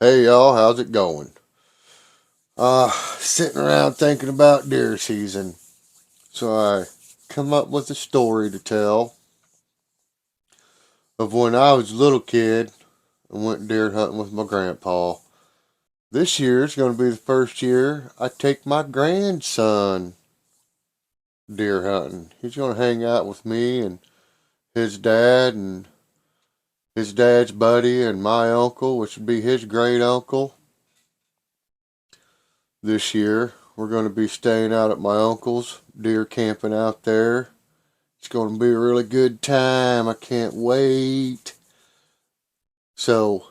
Hey y'all, how's it going? Sitting around thinking about deer season. So I come up with a story to tell of when I was a little kid and went deer hunting with my grandpa. This year is going to be the first year I take my grandson deer hunting. He's going to hang out with me and his dad and his dad's buddy and my uncle, which would be his great uncle. This year we're going to be staying out at my uncle's, deer camping out there. It's going to be a really good time. I can't wait. So,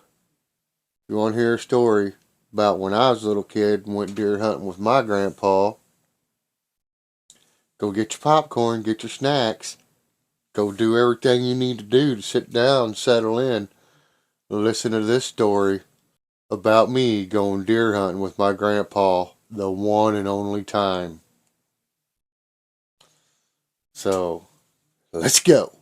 you want to hear a story about when I was a little kid and went deer hunting with my grandpa? Go get your popcorn, get your snacks. Go do everything you need to do to sit down, settle in, and listen to this story about me going deer hunting with my grandpa the one and only time. So, let's go.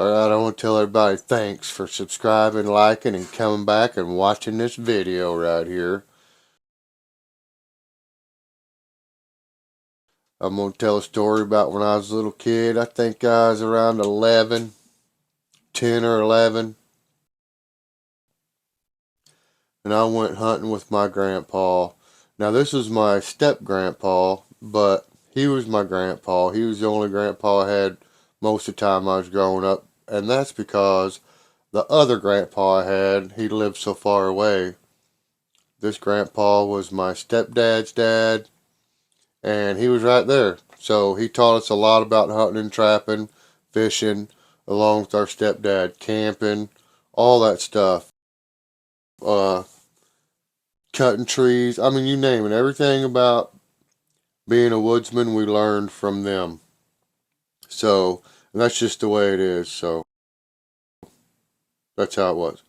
Alright, I want to tell everybody thanks for subscribing, liking, and coming back and watching this video right here. I'm going to tell a story about when I was a little kid. I think I was around 11, 10 or 11. And I went hunting with my grandpa. Now, this was my step-grandpa, but he was my grandpa. He was the only grandpa I had most of the time I was growing up. And that's because the other grandpa I had, he lived so far away. This grandpa was my stepdad's dad, and he was right there. So he taught us a lot about hunting and trapping, fishing, along with our stepdad, camping, all that stuff. Uh, Cutting trees. I mean, you name it. Everything about being a woodsman we learned from them. So, and that's just the way it is. So, that's how it was.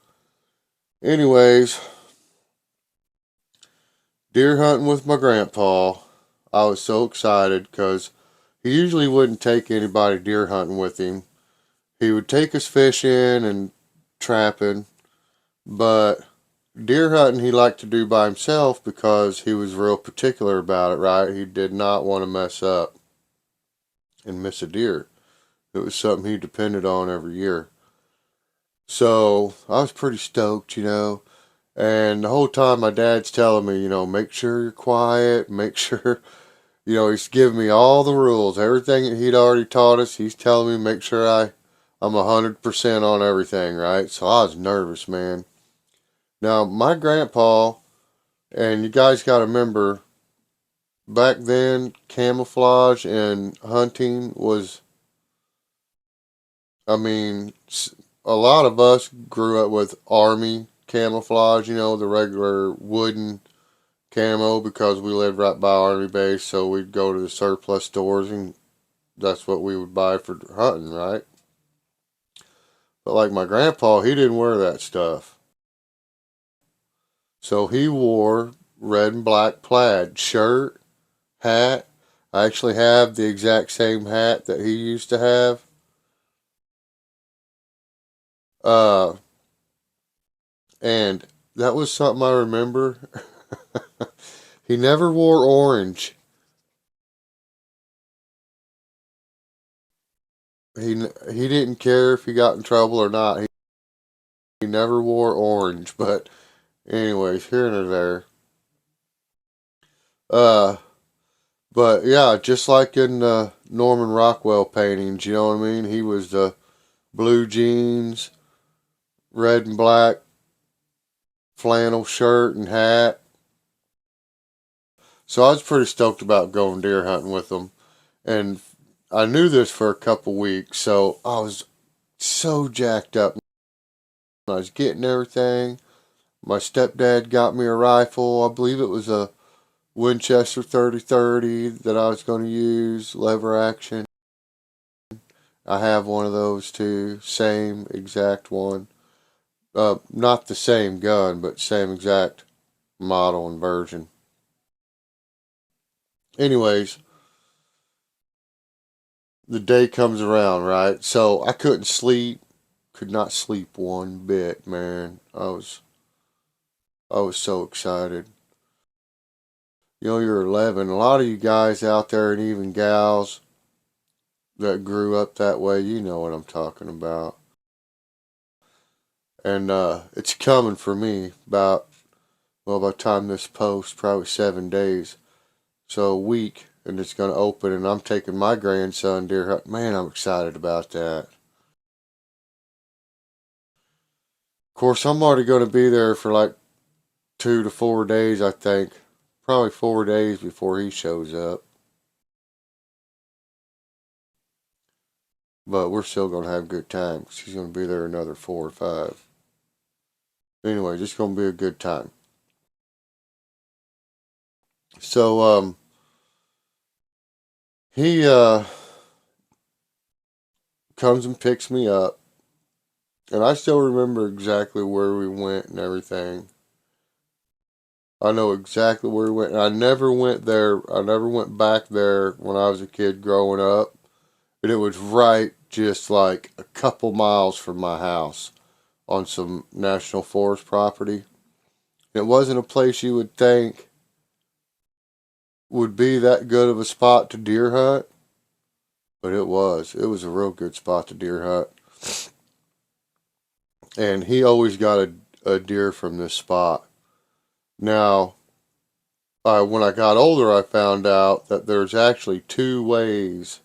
Anyways, deer hunting with my grandpa. I was so excited because he usually wouldn't take anybody deer hunting with him. He would take us fishing and trapping, but deer hunting he liked to do by himself because he was real particular about it, right? He did not want to mess up and miss a deer. It was something he depended on every year. So I was pretty stoked, and the whole time my dad's telling me, make sure you're quiet, make sure, he's giving me all the rules, everything that he'd already taught us. He's telling me make sure I'm 100% on everything, right? So I was nervous, man. Now, my grandpa, and you guys got to remember, back then, camouflage and hunting was, I mean, a lot of us grew up with army camouflage, the regular wooden camo because we lived right by Army base, so we'd go to the surplus stores and that's what we would buy for hunting, right? But like my grandpa, he didn't wear that stuff. So he wore red and black plaid shirt, hat. I actually have the exact same hat that he used to have. Uh, and that was something I remember. He never wore orange. He didn't care if he got in trouble or not. He never wore orange. But anyways, here and there. Uh, but yeah, just like in Norman Rockwell paintings, you know what I mean? He was the blue jeans, red and black flannel shirt and hat. So I was pretty stoked about going deer hunting with him. And I knew this for a couple weeks, so I was so jacked up. I was getting everything. My stepdad got me a rifle. I believe it was a Winchester 30-30 that I was going to use, lever action. I have one of those too, same exact one. Not the same gun, but same exact model and version. Anyways, the day comes around, right? So I couldn't sleep, could not sleep one bit, man. I was so excited. You know, you're 11. A lot of you guys out there, and even gals that grew up that way, you know what I'm talking about. And it's coming for me about, well, by the time this posts, probably 7 days. So a week, and it's going to open, and I'm taking my grandson deer hunt. Man, I'm excited about that. Of course, I'm already going to be there for like 2 to 4 days, I think. Probably 4 days before he shows up. But we're still going to have a good time because he's going to be there another 4 or 5. Anyway, just going to be a good time. So, he comes and picks me up. And I still remember exactly where we went and everything. I know exactly where we went. And I never went there. I never went back there when I was a kid growing up. And it was right just like a couple miles from my house on some national forest property. It wasn't a place you would think would be that good of a spot to deer hunt, but it was. It was a real good spot to deer hunt. And he always got a deer from this spot. Now, when I got older, I found out that there's actually 2 ways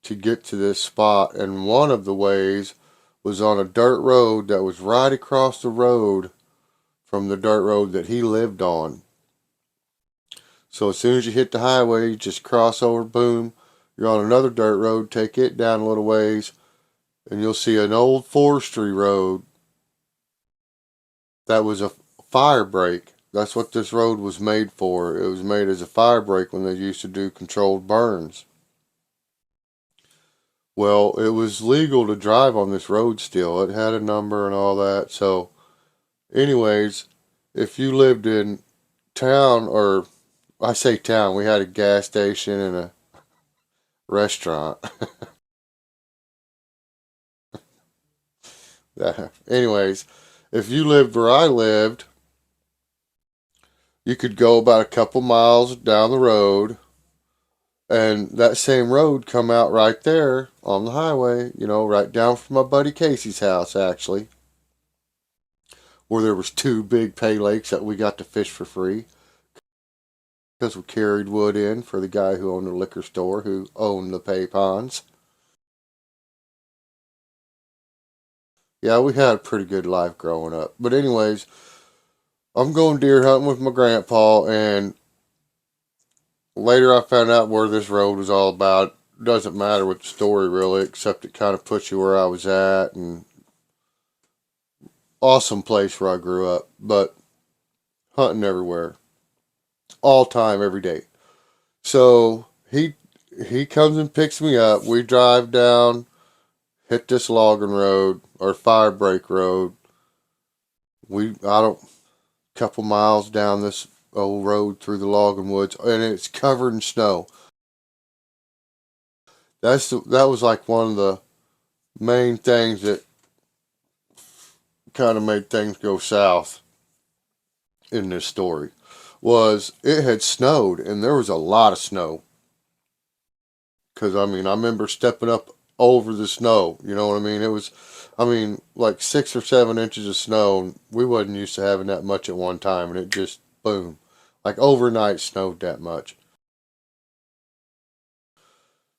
to get to this spot, and one of the ways was on a dirt road that was right across the road from the dirt road that he lived on. So as soon as you hit the highway, you just cross over, boom, you're on another dirt road, take it down a little ways, and you'll see an old forestry road that was a fire break. That's what this road was made for. It was made as a fire break when they used to do controlled burns. Well, it was legal to drive on this road still. It had a number and all that. So, anyways, if you lived in town, or I say town, we had a gas station and a restaurant. Anyways, if you lived where I lived, you could go about a couple miles down the road, and that same road come out right there on the highway, right down from my buddy Casey's house, actually, where there was 2 big pay lakes that we got to fish for free because we carried wood in for the guy who owned the liquor store who owned the pay ponds. Yeah, we had a pretty good life growing up. But anyways, I'm going deer hunting with my grandpa, and later I found out where this road was all about. Doesn't matter with the story really, except it kind of puts you where I was at, and awesome place where I grew up, but hunting everywhere, all time, every day. So he comes and picks me up. We drive down, hit this logging road or fire break road. I don't couple miles down this old road through the logging woods, and it's covered in snow. That was like one of the main things that kind of made things go south in this story. Was it had snowed, and there was a lot of snow. Because I mean, I remember stepping up over the snow. You know what I mean? It was, I mean, like 6 or 7 inches of snow. We wasn't used to having that much at one time, and it just boom, like overnight snowed that much.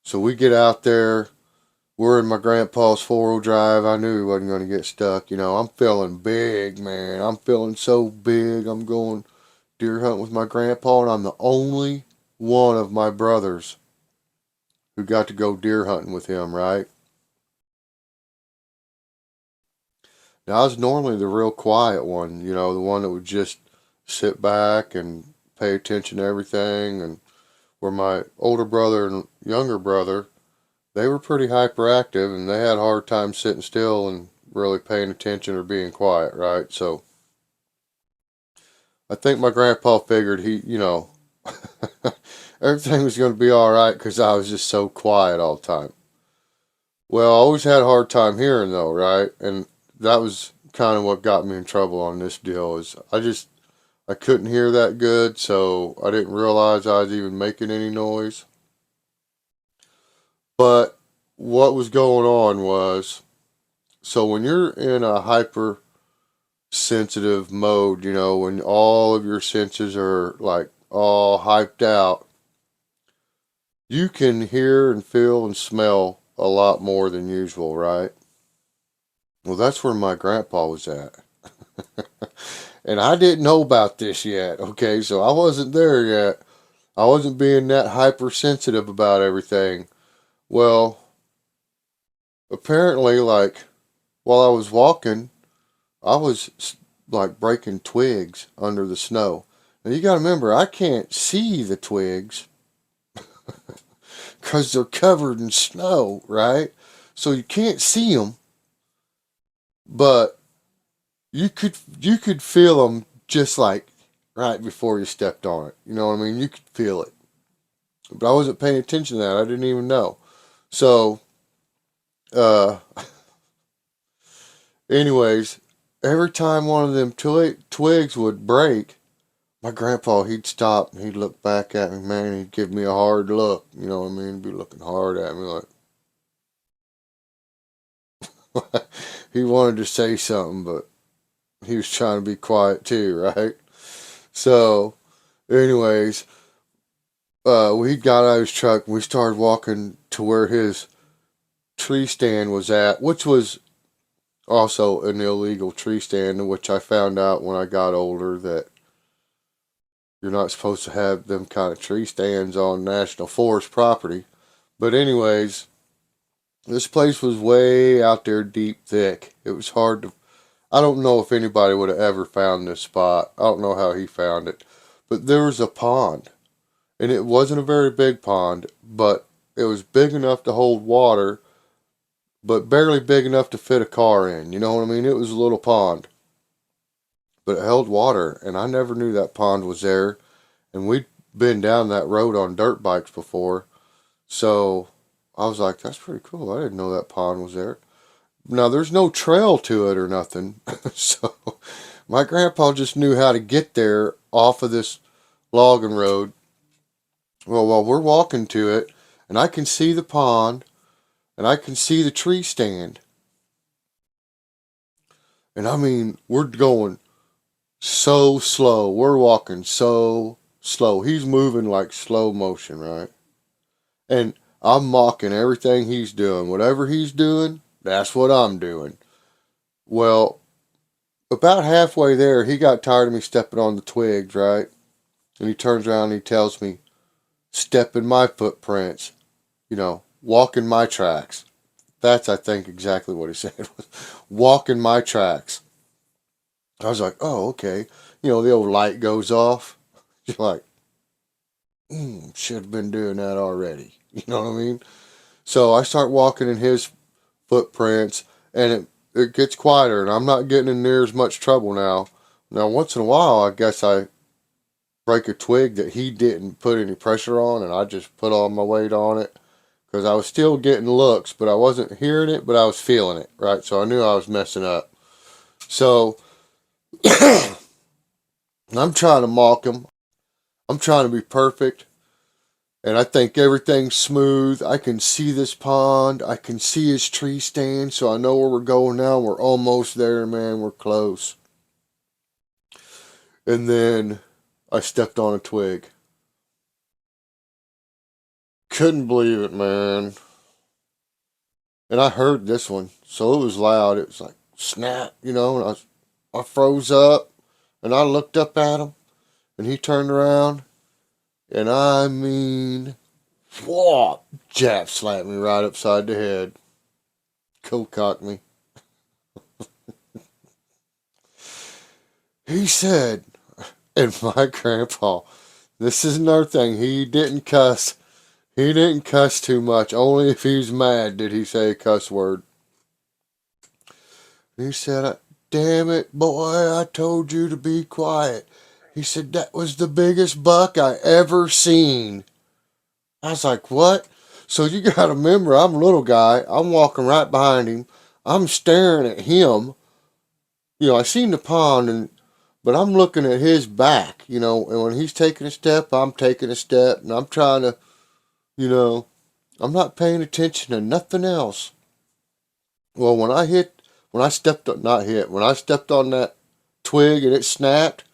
So we get out there. We're in my grandpa's 4-wheel drive. I knew he wasn't going to get stuck. I'm feeling big, man. I'm feeling so big. I'm going deer hunting with my grandpa, and I'm the only one of my brothers who got to go deer hunting with him, right? Now, I was normally the real quiet one, you know, the one that would just sit back and pay attention to everything. And where my older brother and younger brother, they were pretty hyperactive and they had a hard time sitting still and really paying attention or being quiet, right? So I think my grandpa figured everything was going to be all right because I was just so quiet all the time. Well, I always had a hard time hearing though, right? And that was kind of what got me in trouble on this deal is I couldn't hear that good, so I didn't realize I was even making any noise. But what was going on was, so when you're in a hyper sensitive mode, you know, when all of your senses are like all hyped out, you can hear and feel and smell a lot more than usual, right? Well, that's where my grandpa was at. And I didn't know about this yet, okay? So I wasn't there yet. I wasn't being that hypersensitive about everything. Well, apparently, like, while I was walking, I was like breaking twigs under the snow. And you got to remember, I can't see the twigs because they're covered in snow, right? So you can't see them, but you could feel them just like right before you stepped on it. You know what I mean? You could feel it. But I wasn't paying attention to that. I didn't even know. So, uh, anyways, every time one of them twigs would break, my grandpa, he'd stop and he'd look back at me, man, he'd give me a hard look. You know what I mean? He'd be looking hard at me like he wanted to say something, but he was trying to be quiet too, right? So, anyways, we got out of his truck and we started walking to where his tree stand was at, which was also an illegal tree stand, which I found out when I got older that you're not supposed to have them kind of tree stands on national forest property. But anyways, this place was way out there deep thick. It was hard to I don't know if anybody would have ever found this spot. I don't know how he found it. But there was a pond. And it wasn't a very big pond, but it was big enough to hold water, but barely big enough to fit a car in. You know what I mean? It was a little pond. But it held water, and I never knew that pond was there. And we'd been down that road on dirt bikes before. So I was like, that's pretty cool. I didn't know that pond was there. Now, there's no trail to it or nothing. So my grandpa just knew how to get there off of this logging road. Well, while we're walking to it, and I can see the pond, and I can see the tree stand. And I mean, we're going so slow. We're walking so slow. He's moving like slow motion, right? And I'm mocking everything he's doing. Whatever he's doing, that's what I'm doing. Well, about halfway there, he got tired of me stepping on the twigs, right? And he turns around and he tells me, step in my footprints, walk in my tracks. That's, I think, exactly what he said. Walk in my tracks. I was like, oh, okay. The old light goes off. You're like, should have been doing that already. You know what I mean? So I start walking in his footprints, and it gets quieter, and I'm not getting in near as much trouble now. Now, once in a while, I guess I break a twig that he didn't put any pressure on, and I just put all my weight on it because I was still getting looks, but I wasn't hearing it, but I was feeling it, right? So I knew I was messing up. So I'm trying to mock him. I'm trying to be perfect. And I think everything's smooth. I can see this pond. I can see his tree stand. So I know where we're going now. We're almost there, man. We're close. And then I stepped on a twig. Couldn't believe it, man. And I heard this one. So it was loud. It was like snap, and I froze up. And I looked up at him. And he turned around. And I mean, whoa, jab slapped me right upside the head. Cold cocked me. He said, and my grandpa, this is another thing, he didn't cuss. He didn't cuss too much. Only if he's mad did he say a cuss word. He said, damn it, boy, I told you to be quiet. He said, that was the biggest buck I ever seen. I was like, what? So you gotta remember, I'm a little guy. I'm walking right behind him. I'm staring at him. I seen the pond, but I'm looking at his back, and when he's taking a step, I'm taking a step, and I'm trying to, you know, I'm not paying attention to nothing else. Well, when I stepped on, not hit, when I stepped on that twig and it snapped,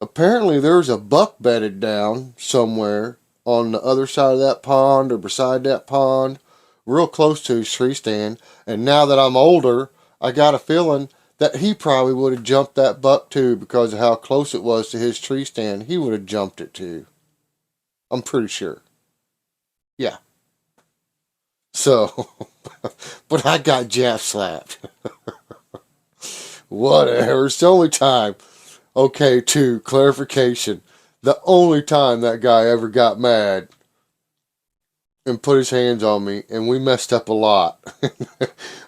apparently there's a buck bedded down somewhere on the other side of that pond or beside that pond, real close to his tree stand. And now that I'm older, I got a feeling that he probably would have jumped that buck too because of how close it was to his tree stand. He would have jumped it too. I'm pretty sure. Yeah. So, but I got jab slapped. Whatever. It's the only time. Okay, two, clarification. The only time that guy ever got mad and put his hands on me, and we messed up a lot.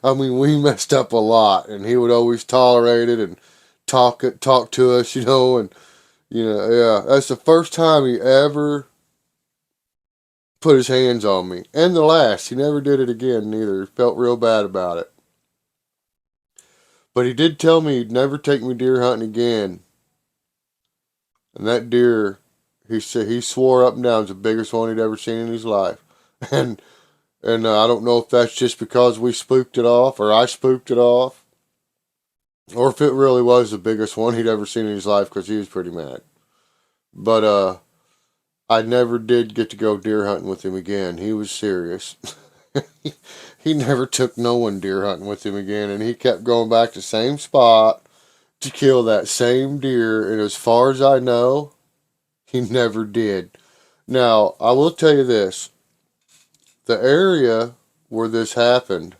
I mean, we messed up a lot, and he would always tolerate it and talk to us, and yeah, that's the first time he ever put his hands on me, and the last. He never did it again, neither. He felt real bad about it. But he did tell me he'd never take me deer hunting again. And that deer, he said he swore up and down, was the biggest one he'd ever seen in his life. And I don't know if that's just because we spooked it off, or I spooked it off, or if it really was the biggest one he'd ever seen in his life, because he was pretty mad. But I never did get to go deer hunting with him again. He was serious. He never took no one deer hunting with him again, and he kept going back to the same spot to kill that same deer, and as far as I know, he never did. Now, I will tell you this. The area where this happened,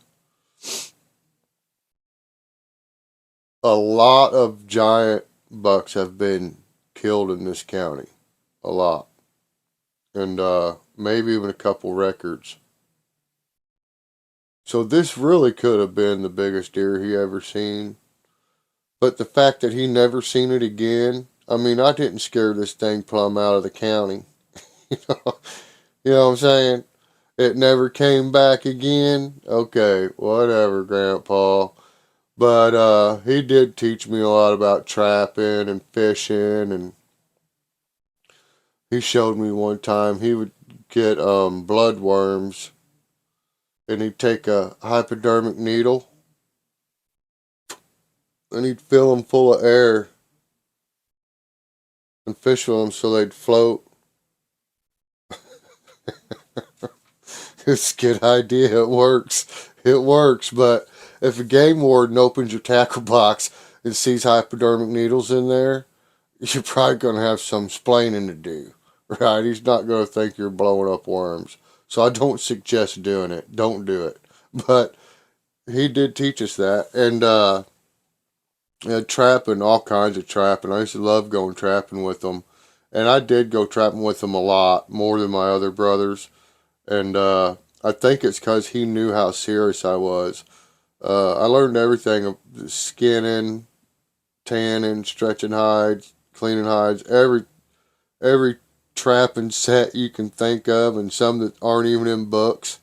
a lot of giant bucks have been killed in this county. A lot. And maybe even a couple records. So this really could have been the biggest deer he ever seen. But the fact that he never seen it again, I mean, I didn't scare this thing plumb out of the county. you know what I'm saying? It never came back again. Okay, whatever, Grandpa. But he did teach me a lot about trapping and fishing, and he showed me one time he would get bloodworms, and he'd take a hypodermic needle and he'd fill them full of air and fish with them so they'd float. It's a good idea. It works. It works. But if a game warden opens your tackle box and sees hypodermic needles in there, you're probably going to have some splaining to do. Right? He's not going to think you're blowing up worms. So I don't suggest doing it. Don't do it. But he did teach us that. And trapping, all kinds of trapping. I used to love going trapping with them. And I did go trapping with them a lot, more than my other brothers. And I think it's because he knew how serious I was. I learned everything of skinning, tanning, stretching hides, cleaning hides, every trapping set you can think of, and some that aren't even in books.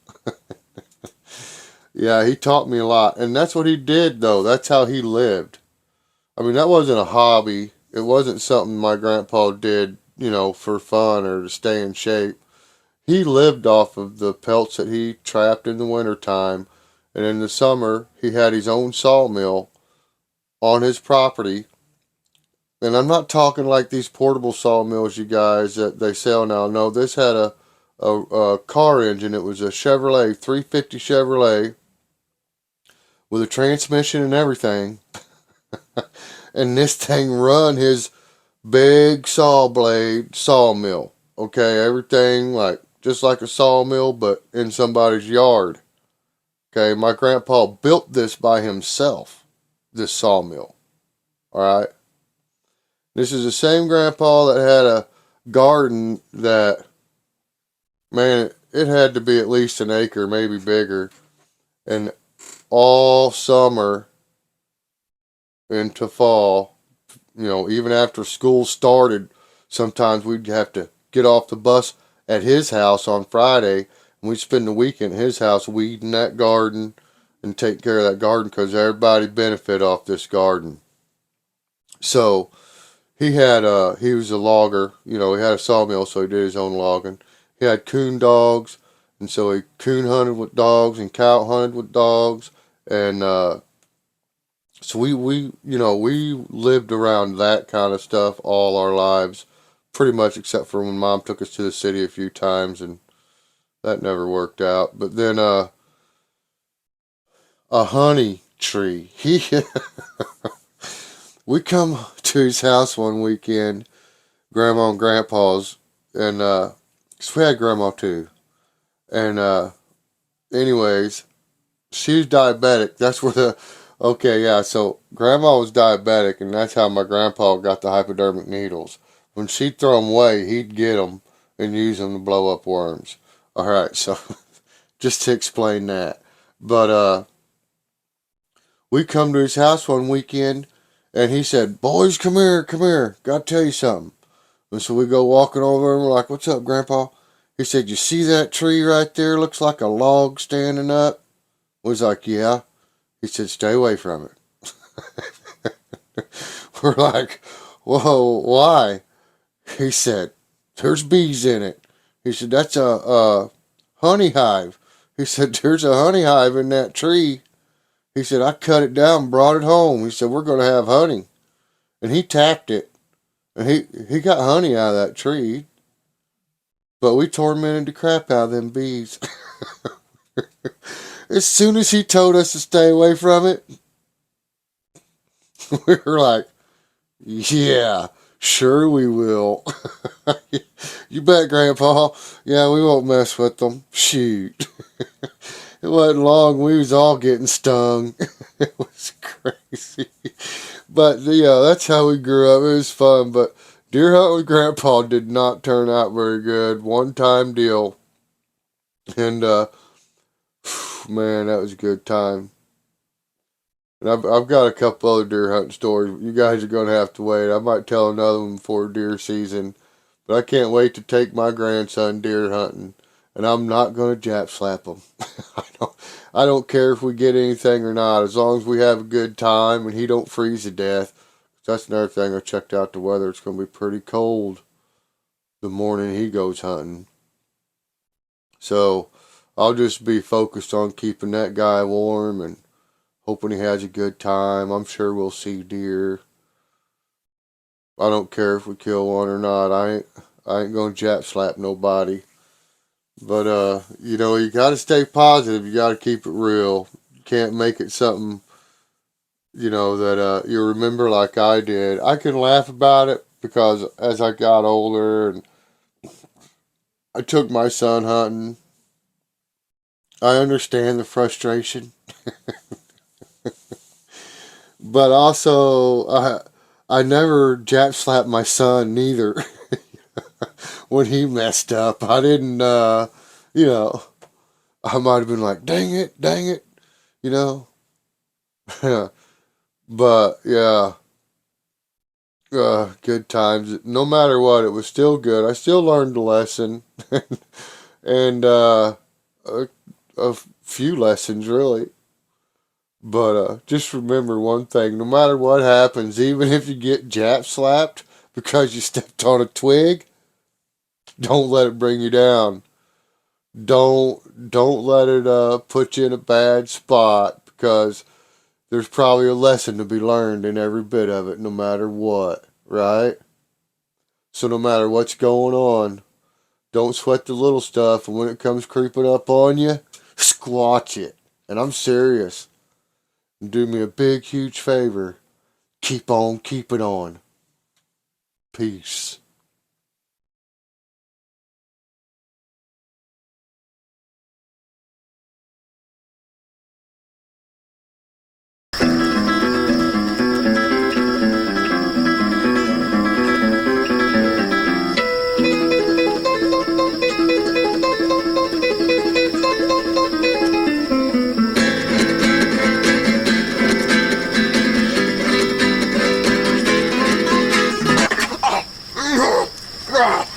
Yeah, he taught me a lot. And that's what he did, though. That's how he lived. I mean, that wasn't a hobby. It wasn't something my grandpa did, for fun or to stay in shape. He lived off of the pelts that he trapped in the wintertime. And in the summer, he had his own sawmill on his property. And I'm not talking like these portable sawmills, you guys, that they sell now. No, this had a car engine. It was a Chevrolet, 350 Chevrolet, with a transmission and everything. And this thing run his big sawmill. Okay, everything just like a sawmill, but in somebody's yard. Okay, my grandpa built this by himself, this sawmill. Alright? This is the same grandpa that had a garden that, man, it had to be at least an acre, maybe bigger. And all summer into fall, even after school started, sometimes we'd have to get off the bus at his house on Friday, and we'd spend the weekend at his house weeding that garden and take care of that garden because everybody benefit off this garden. So he was a logger, he had a sawmill, so he did his own logging. He had coon dogs, and so he coon hunted with dogs and cow hunted with dogs, and so we lived around that kind of stuff all our lives, pretty much except for when Mom took us to the city a few times, and that never worked out. But then a honey tree. We come to his house one weekend, Grandma and Grandpa's, and 'cause we had Grandma too, and anyways, she's diabetic. That's where the okay, yeah. So Grandma was diabetic, and that's how my grandpa got the hypodermic needles. When she'd throw them away, he'd get them and use them to blow up worms. All right, so just to explain that, but we come to his house one weekend, and he said, "Boys, come here, come here. Got to tell you something." And so we go walking over, and we're like, "What's up, Grandpa?" He said, "You see that tree right there? Looks like a log standing up." We was like, "Yeah." He said, "Stay away from it." We're like, "Whoa, why?" He said, "There's bees in it." He said, "That's a honey hive." He said, "There's a honey hive in that tree." He said, "I cut it down and brought it home." He said, "We're going to have honey." And he tapped it. And he got honey out of that tree. But we tormented the crap out of them bees. As soon as he told us to stay away from it, we were like, "Yeah, sure we will." You bet, Grandpa. Yeah, we won't mess with them. Shoot. It wasn't long. We was all getting stung. It was crazy. But, that's how we grew up. It was fun. But deer hunting with Grandpa did not turn out very good. One time deal. And, man, that was a good time. And I've got a couple other deer hunting stories. You guys are going to have to wait. I might tell another one before deer season. But I can't wait to take my grandson deer hunting. And I'm not going to jap slap him. I don't care if we get anything or not. As long as we have a good time and he don't freeze to death. That's another thing. I checked out the weather. It's going to be pretty cold the morning he goes hunting. So I'll just be focused on keeping that guy warm and hoping he has a good time. I'm sure we'll see deer. I don't care if we kill one or not. I ain't gonna jap slap nobody. But you gotta stay positive. You gotta keep it real. You can't make it something, that you remember like I did. I can laugh about it because as I got older and I took my son hunting, I understand the frustration. But also I never jap slapped my son neither. When he messed up, I didn't you know I might have been like, dang it, you know. But yeah, good times. No matter what, it was still good. I still learned a lesson, and a, a few lessons really. But just remember one thing: no matter what happens, even if you get jap slapped because you stepped on a twig, don't let it bring you down. Don't let it put you in a bad spot because there's probably a lesson to be learned in every bit of it, no matter what, right? So no matter what's going on, don't sweat the little stuff, and when it comes creeping up on you, squatch it. And I'm serious. And do me a big, huge favor. Keep on keeping on. Peace. that.